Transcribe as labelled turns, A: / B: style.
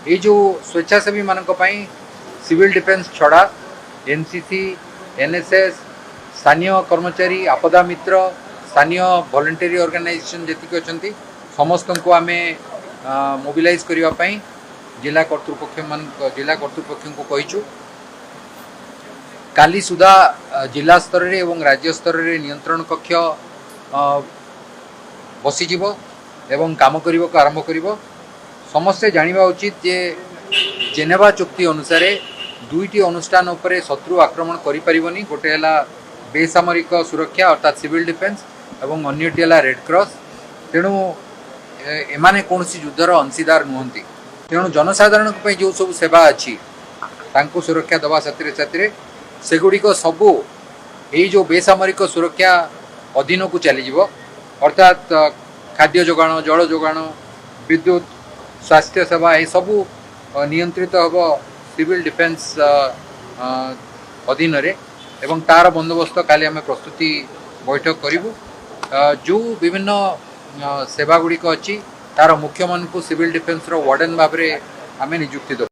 A: ये जो स्वेच्छासेवी मानक सिविल डिफेन्स छड़ा एनसीसी एनएसएस स्थानीय कर्मचारी आपदा मित्र स्थानीय वॉलंटरी ऑर्गेनाइजेशन जी अच्छा समस्त को आम मोबिलाइज करने जिला कर्तृपक्ष को कहीचु काली सुधा जिला स्तर रे एवं राज्य स्तर रे नियंत्रण कक्ष बसीज एवं काम करने को आरंभ कर समस्ते जानिबा उचित जे जेनेवा चुक्ति अनुसार दुईटी अनुष्ठान उपरे शत्रु आक्रमण करि परिबनी गोटे हला बेसामरिक सुरक्षा अर्थात सिविल डिफेन्स एवं अन्यटी हला रेड क्रॉस तेणु एमाने कौनसी युद्धर अंशीदार नुहंती तेणु जनसाधारण जो सब सेवा अच्छी तांको सुरक्षा दवा साथी साथी सेगुड़िक सबू यही जो बेसामरिक सुरक्षा अधीन को चलीज अर्थात खाद्य जोगाण जल जोगाण विद्युत स्वास्थ्य सेवा ये सबू नियंत्रित हम सिविल डिफेन्स अधीन एवं तार बंदोबस्त काली आम प्रस्तुति बैठक करूँ जो विभिन्न सेवा गुड़िक अच्छी तार मुख्य मान को सिविल डिफेन्स वार्डन भाव में आम नियुक्ति